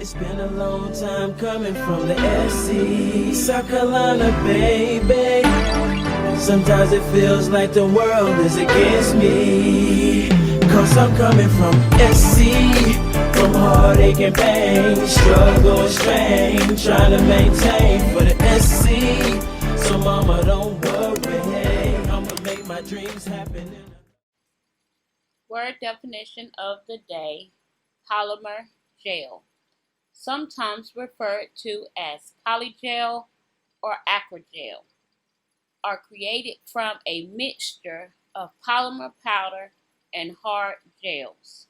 It's been a long time coming from the SC, South Carolina, baby. Sometimes it feels like the world is against me, 'cause I'm coming from SC, from heartache and pain, struggle and strain, trying to maintain for the SC. So mama, don't worry, I'ma make my dreams happen. Word definition of the day: polymer gel, sometimes referred to as polygel or acrogel, are created from a mixture of polymer powder and hard gels.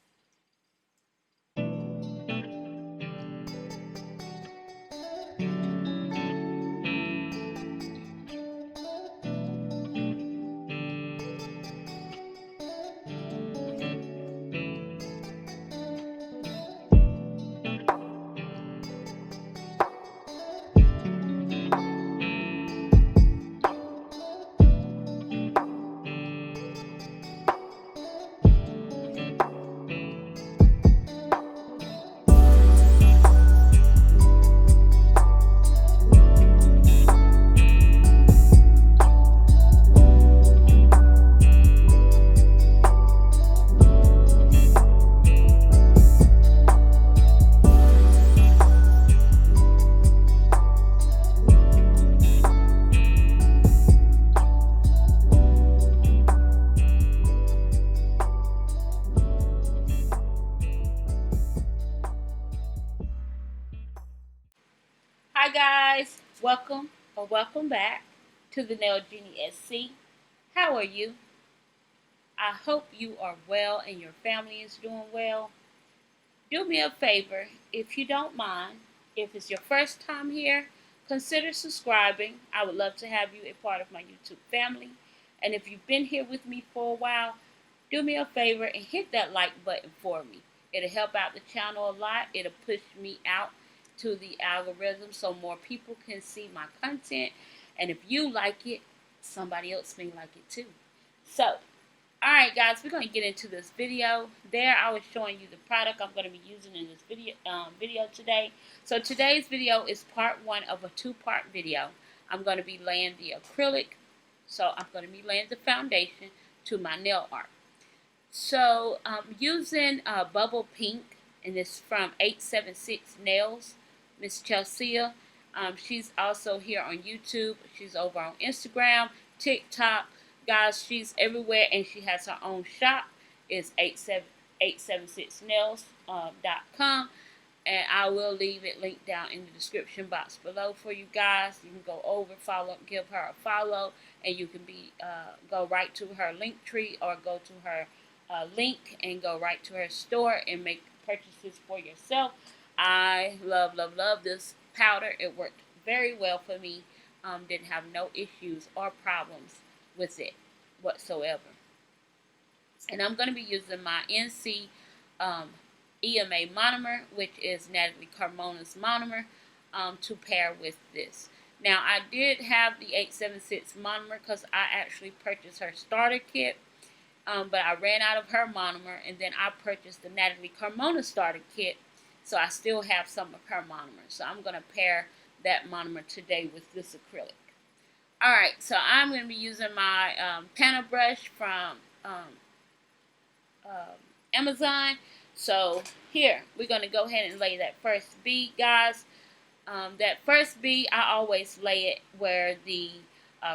Hi guys, welcome back to the TheNailJeanieSC. How are you? I hope you are well and your family is doing well. Do me a favor, if you don't mind, if it's your first time here, consider subscribing. I would love to have you a part of my YouTube family. And if you've been here with me for a while, do me a favor and hit that like button for me. It'll help out the channel a lot. It'll push me out to the algorithm so more people can see my content. And if you like it, somebody else may like it too. So, alright guys, we're going to get into this video. There I was showing you the product I'm going to be using in this video today. So today's video is part one of a two-part video. I'm going to be laying the acrylic, so I'm going to be laying the foundation to my nail art. So I'm using Bubble Pink, and it's from 876 Nails, Miss Chelsea. She's also here on YouTube. She's over on Instagram, TikTok. Guys, she's everywhere, and she has her own shop. It's 876nails.com, and I will leave it linked down in the description box below for you guys. You can go over, give her a follow, and you can go right to her link tree or go to her link and go right to her store and make purchases for yourself. I love this powder. It worked very well for me. Didn't have no issues or problems with it whatsoever. And I'm going to be using my NC EMA monomer, which is Natalie Carmona's monomer, to pair with this. Now, I did have the 876 monomer because I actually purchased her starter kit, but I ran out of her monomer, and then I purchased the Natalie Carmona starter kit, so I still have some of her monomer. So I'm going to pair that monomer today with this acrylic. Alright, so I'm going to be using my panel brush from Amazon. So here, we're going to go ahead and lay that first bead, guys. That first bead, I always lay it where the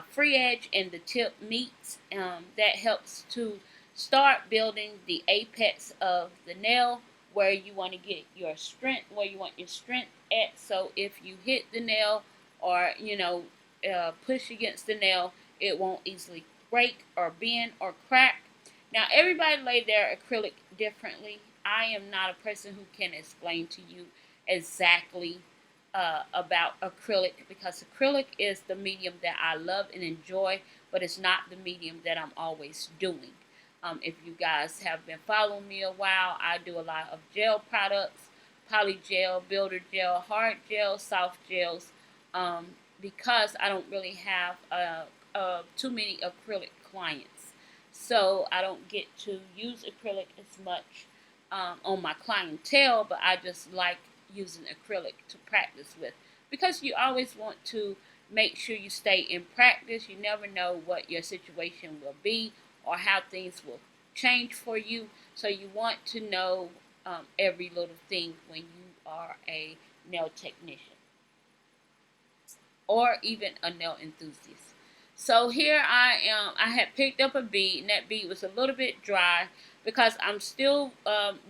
free edge and the tip meets. That helps to start building the apex of the nail, where you want to get your strength, where you want your strength at. So if you hit the nail or, push against the nail, it won't easily break or bend or crack. Now, everybody lay their acrylic differently. I am not a person who can explain to you exactly about acrylic, because acrylic is the medium that I love and enjoy, but it's not the medium that I'm always doing. If you guys have been following me a while, I do a lot of gel products: polygel, builder gel, hard gel, soft gels, because I don't really have too many acrylic clients. So I don't get to use acrylic as much on my clientele, but I just like using acrylic to practice with, because you always want to make sure you stay in practice. You never know what your situation will be or how things will change for you. So you want to know every little thing when you are a nail technician or even a nail enthusiast. So here I am. I had picked up a bead, and that bead was a little bit dry because I'm still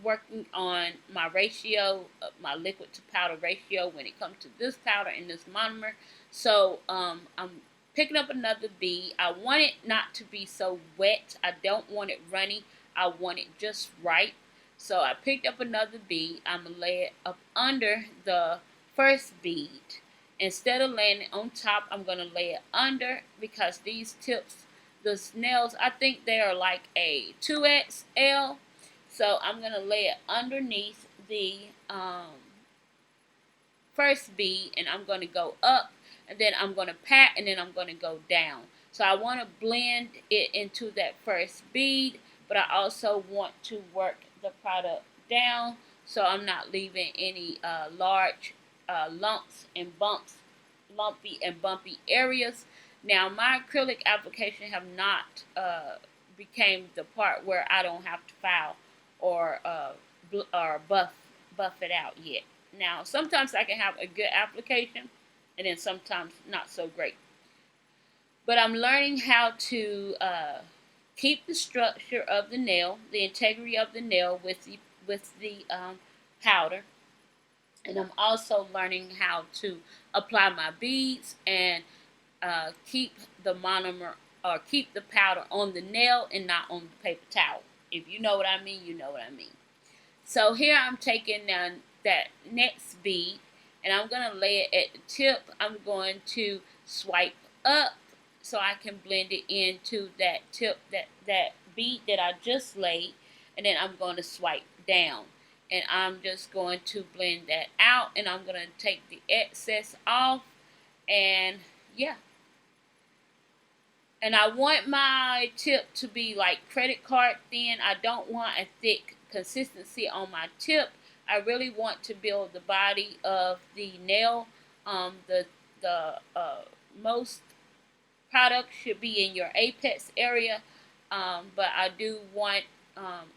working on my ratio, my liquid to powder ratio when it comes to this powder and this monomer. So I'm picking up another bead. I want it not to be so wet. I don't want it runny. I want it just right. So I picked up another bead. I'm going to lay it up under the first bead. Instead of laying it on top, I'm going to lay it under, because these tips, the nails, I think they are like a 2XL. So I'm going to lay it underneath the first bead, and I'm going to go up, and then I'm going to pat, and then I'm going to go down. So I want to blend it into that first bead, but I also want to work the product down so I'm not leaving any large lumps and bumps, lumpy and bumpy areas. Now my acrylic application have not became the part where I don't have to file or buff it out yet. Now sometimes I can have a good application, and then sometimes not so great. But I'm learning how to keep the structure of the nail, the integrity of the nail with the powder. And I'm also learning how to apply my beads and keep the monomer, or keep the powder on the nail and not on the paper towel. If you know what I mean, you know what I mean. So here I'm taking down that next bead, and I'm going to lay it at the tip. I'm going to swipe up so I can blend it into that tip, that bead that I just laid, and then I'm going to swipe down. And I'm just going to blend that out, and I'm going to take the excess off, and yeah. And I want my tip to be like credit card thin. I don't want a thick consistency on my tip. I really want to build the body of the nail. The most product should be in your apex area, but I do want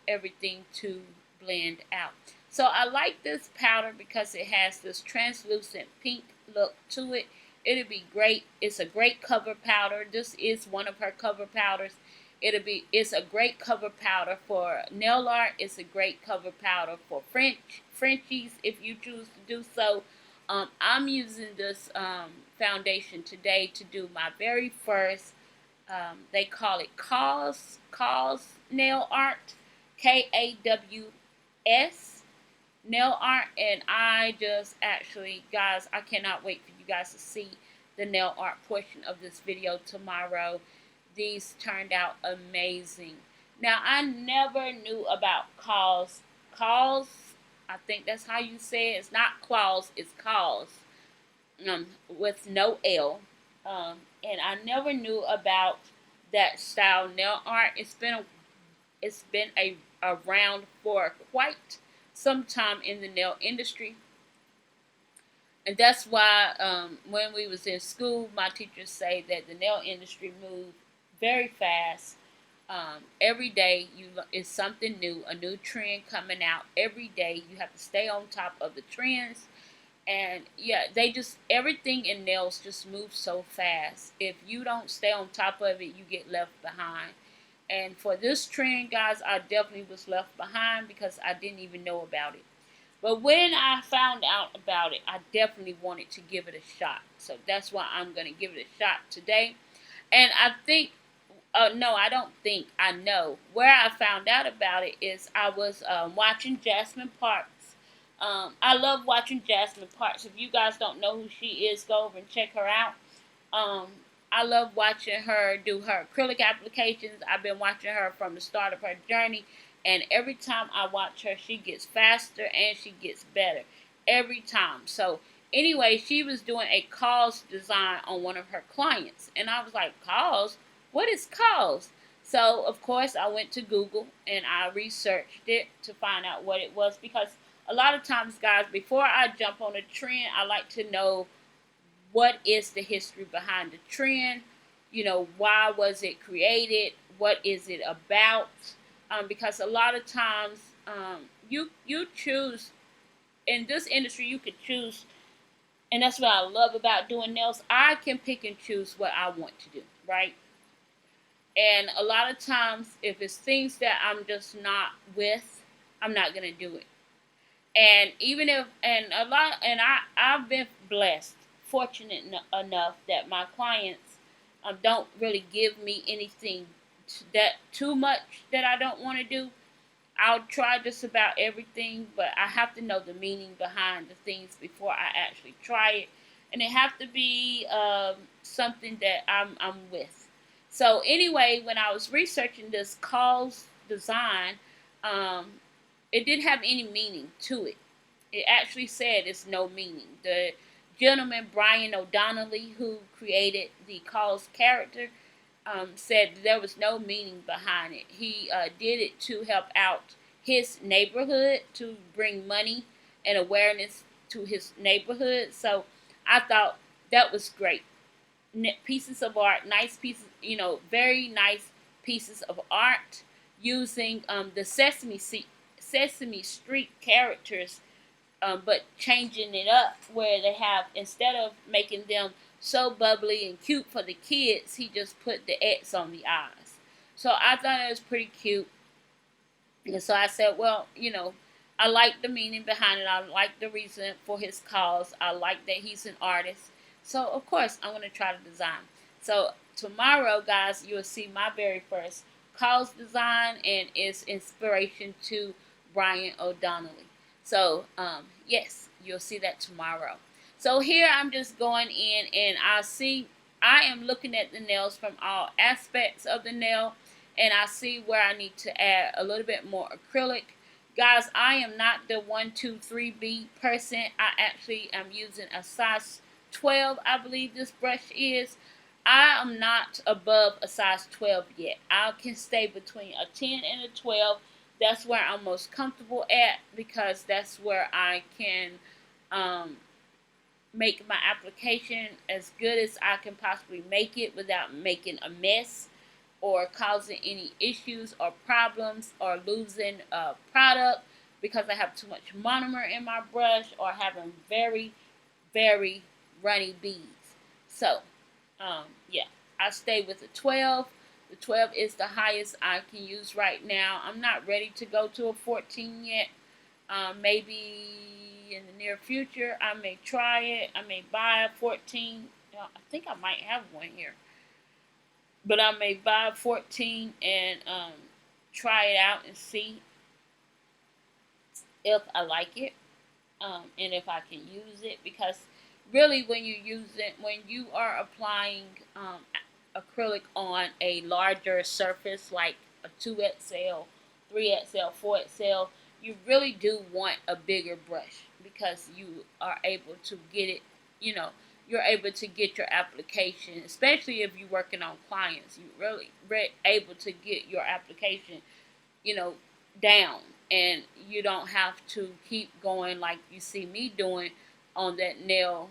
everything to blend out. So I like this powder because it has this translucent pink look to it. It'll be great. It's a great cover powder. This is one of her cover powders. It's a great cover powder for nail art. It's a great cover powder for Frenchies if you choose to do so. I'm using this foundation today to do my very first, they call it Kaws nail art, KAWS nail art, and I just actually, guys, I cannot wait for you guys to see the nail art portion of this video tomorrow. These turned out amazing. Now I never knew about Kaws, I think that's how you say it. It's not claws, it's Kaws, with no L. And I never knew about that style nail art. It's been around for quite some time in the nail industry. And that's why when we was in school, my teachers say that the nail industry moved very fast. Every day is something new, a new trend coming out. Every day you have to stay on top of the trends. And yeah, everything in nails just moves so fast. If you don't stay on top of it, you get left behind. And for this trend, guys, I definitely was left behind because I didn't even know about it. But when I found out about it, I definitely wanted to give it a shot. So that's why I'm going to give it a shot today. And I think, no, I don't think, I know. Where I found out about it is I was watching Jasmine Parks. I love watching Jasmine Parks. If you guys don't know who she is, go over and check her out. I love watching her do her acrylic applications. I've been watching her from the start of her journey. And every time I watch her, she gets faster and she gets better. Every time. So anyway, she was doing a Kaws design on one of her clients. And I was like, Kaws? What is Kaws? So, of course, I went to Google and I researched it to find out what it was. Because a lot of times, guys, before I jump on a trend, I like to know what is the history behind the trend. Why was it created? What is it about? Because a lot of times, you choose in this industry. You could choose, and that's what I love about doing nails. I can pick and choose what I want to do, right? And a lot of times, if it's things that I'm just not with, I'm not gonna do it. And even if, and a lot, and I've been blessed, fortunate enough that my clients don't really give me anything that too much that I don't want to do. I'll try just about everything, but I have to know the meaning behind the things before I actually try it, and it have to be something that I'm with. So anyway, when I was researching this cause design, um, it didn't have any meaning to it. It actually said it's no meaning. The gentleman Brian O'Donnelly, who created the cause character, said there was no meaning behind it. He did it to help out his neighborhood, to bring money and awareness to his neighborhood. So I thought that was great. Pieces of art, nice pieces, very nice pieces of art using the Sesame Street characters, but changing it up where they have, instead of making them so bubbly and cute for the kids, he just put the X on the eyes. So I thought it was pretty cute. And so I said, well, I like the meaning behind it. I like the reason for his cause. I like that he's an artist. So, of course, I'm going to try to design. So, tomorrow, guys, you'll see my very first cause design, and it's inspiration to Brian O'Donnelly. So, yes, you'll see that tomorrow. So, here I'm just going in, and I am looking at the nails from all aspects of the nail, and I see where I need to add a little bit more acrylic. Guys, I am not the 123B person. I actually am using a size 12, I believe this brush is. I am not above a size 12 yet. I can stay between a 10 and a 12. That's where I'm most comfortable at, because that's where I can make my application as good as I can possibly make it without making a mess or causing any issues or problems or losing a product because I have too much monomer in my brush or having very, very runny beads. So, yeah, I stay with the 12. The 12 is the highest I can use right now. I'm not ready to go to a 14 yet. Maybe in the near future, I may try it. I may buy a 14. I think I might have one here. But I may buy a 14 and try it out and see if I like it, and if I can use it. Because really, when you are applying acrylic on a larger surface like a 2XL, 3XL, 4XL, you really do want a bigger brush, because you are able to get it, you're able to get your application, especially if you're working on clients, you're really able to get your application, down, and you don't have to keep going like you see me doing on that nail,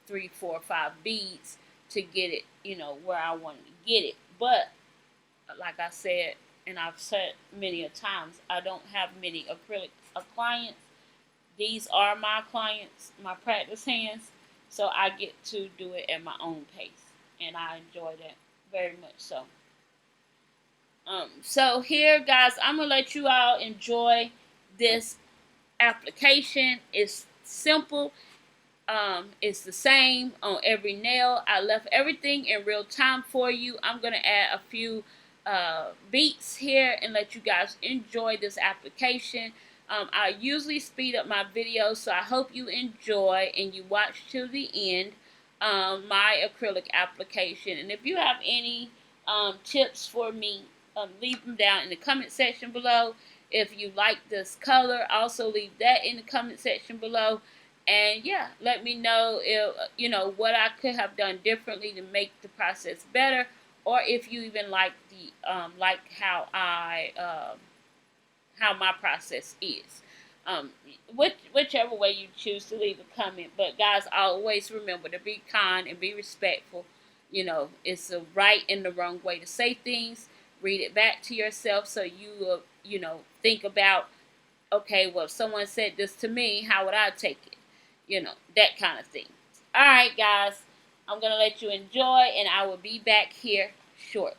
3, 4, 5 beads to get it, where I wanted to get it. But like I said, and I've said many a times, I don't have many acrylic clients. These are my clients, my practice hands, so I get to do it at my own pace, and I enjoy that very much so. So here, guys, I'm gonna let you all enjoy this application. It's simple. It's the same on every nail. I left everything in real time for you. I'm gonna add a few beats here and let you guys enjoy this application. I usually speed up my videos, so I hope you enjoy and you watch till the end my acrylic application. And if you have any tips for me, leave them down in the comment section below. If you like this color, also leave that in the comment section below. And yeah, let me know if what I could have done differently to make the process better, or if you even like the how my process is. Um, whichever way you choose to leave a comment. But guys, always remember to be kind and be respectful. You know, it's the right and the wrong way to say things. Read it back to yourself so you know, think about, okay, well, if someone said this to me, how would I take it? You know, that kind of thing. All right, guys, I'm going to let you enjoy, and I will be back here shortly.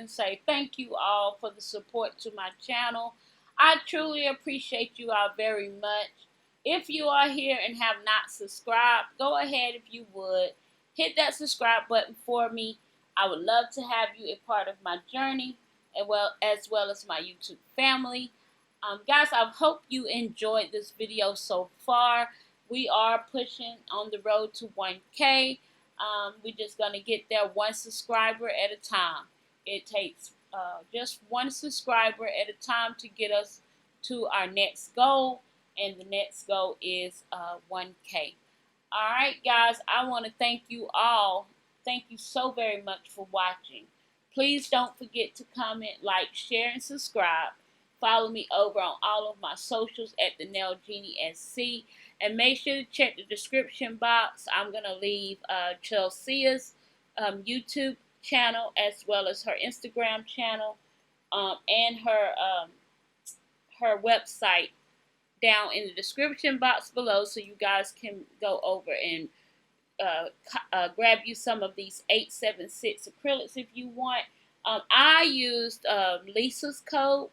and say thank you all for the support to my channel. I truly appreciate you all very much. If you are here and have not subscribed, go ahead if you would. Hit that subscribe button for me. I would love to have you a part of my journey, as well as my YouTube family. Guys, I hope you enjoyed this video so far. We are pushing on the road to 1K. We're just going to get there one subscriber at a time. It takes just one subscriber at a time to get us to our next goal. And the next goal is 1K. Alright guys, I want to thank you all. Thank you so very much for watching. Please don't forget to comment, like, share, and subscribe. Follow me over on all of my socials at TheNailJeanieSC. And make sure to check the description box. I'm going to leave Chelsea's YouTube channel, as well as her Instagram channel, and her website down in the description box below, so you guys can go over and grab you some of these 876 acrylics if you want. I used Lisa's code,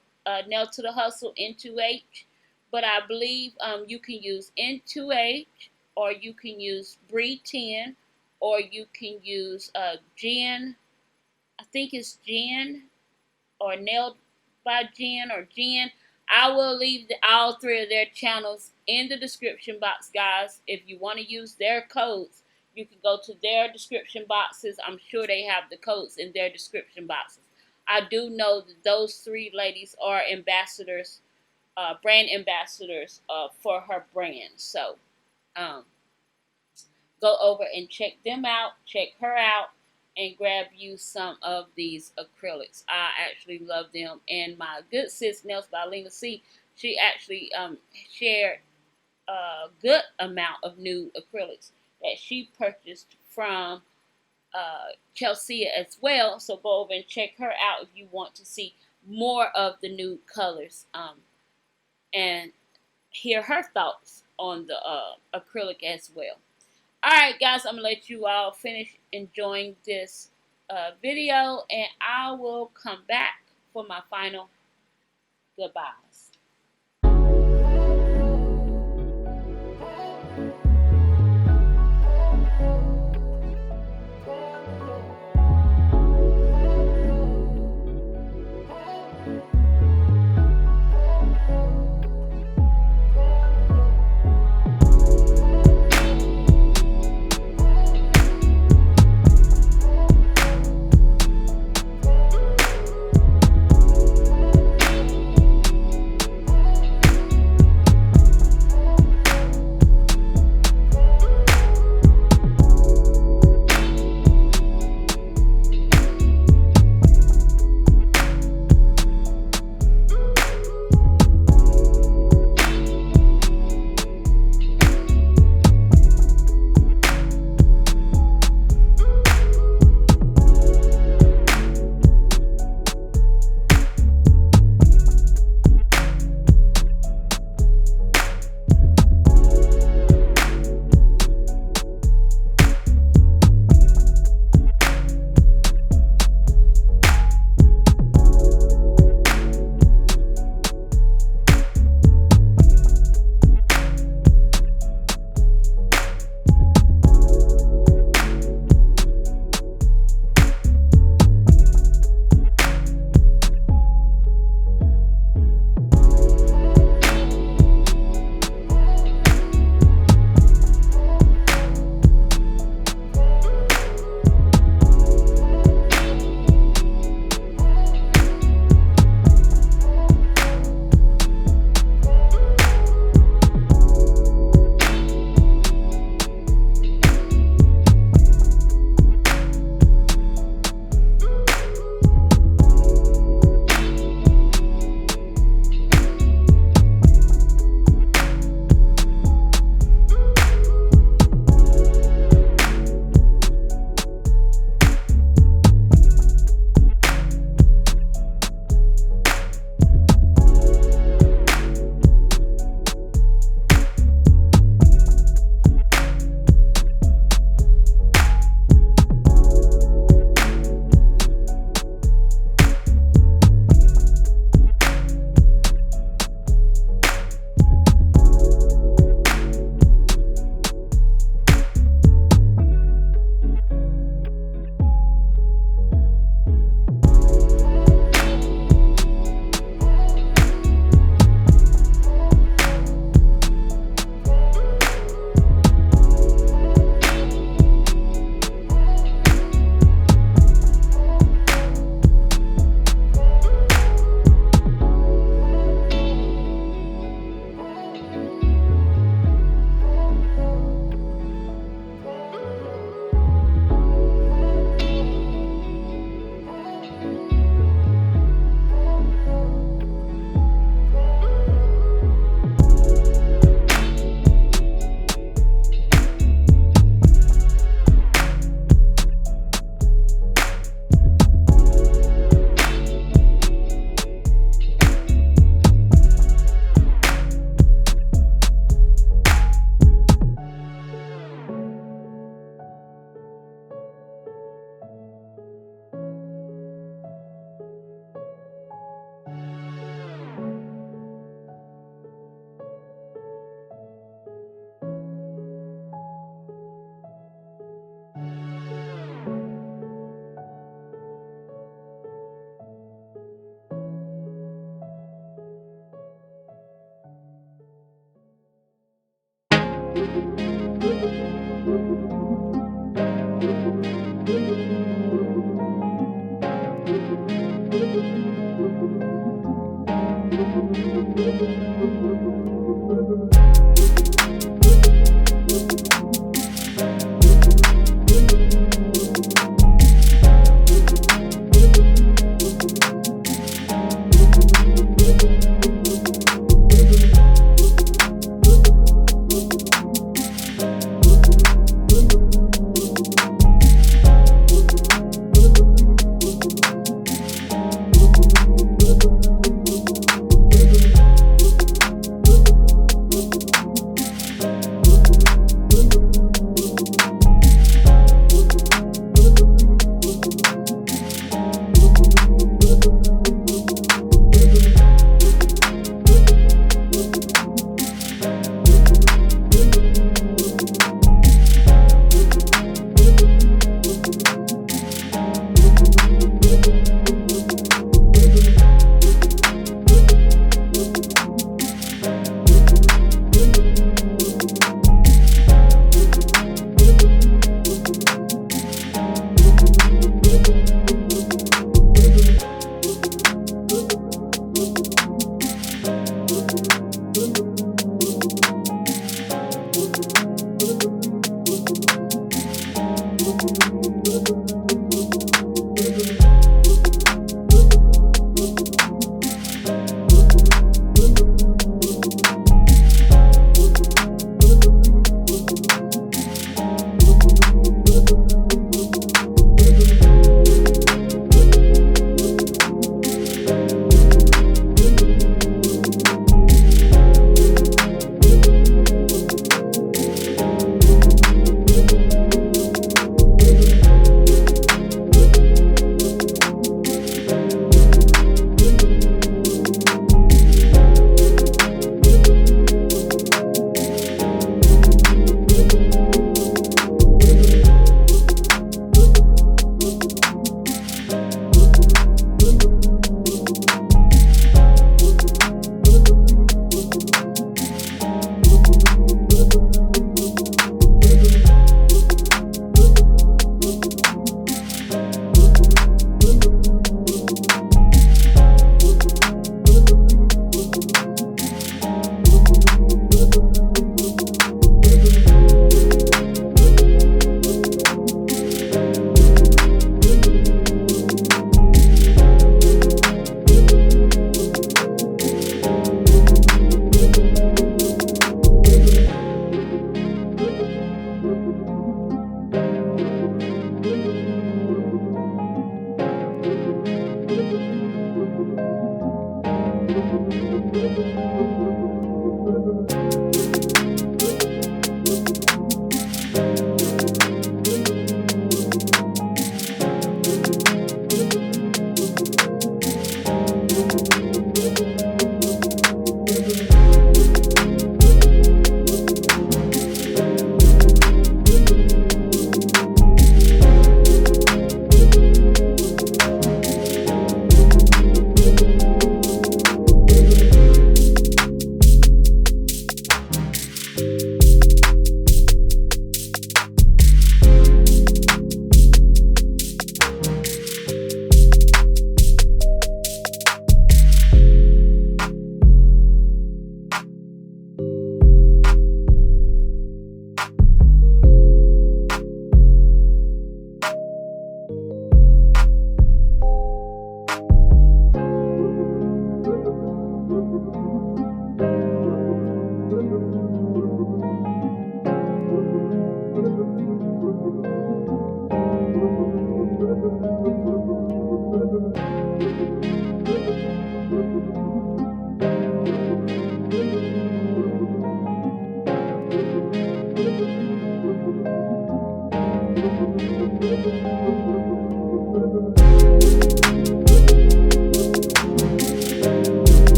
Nail to the Hustle N2H, but I believe you can use N2H, or you can use Bree 10, or you can use Jen. I think it's Jen, or Nailed by Jen, or Jen. I will leave all three of their channels in the description box, guys. If you want to use their codes, you can go to their description boxes. I'm sure they have the codes in their description boxes. I do know that those three ladies are ambassadors, brand ambassadors for her brand. So go over and check them out, check her out, and grab you some of these acrylics. I actually love them. And my good sis, Nails by Lena C, she actually shared a good amount of new acrylics that she purchased from Chelsea as well. So go over and check her out if you want to see more of the new colors and hear her thoughts on the acrylic as well. Alright guys, I'm going to let you all finish enjoying this video, and I will come back for my final goodbyes.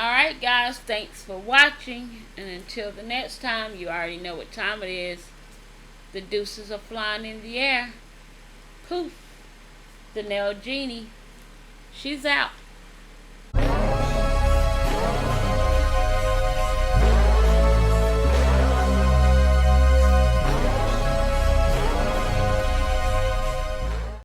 Alright guys, thanks for watching, and until the next time, you already know what time it is. The deuces are flying in the air. Poof. The Nail Genie. She's out.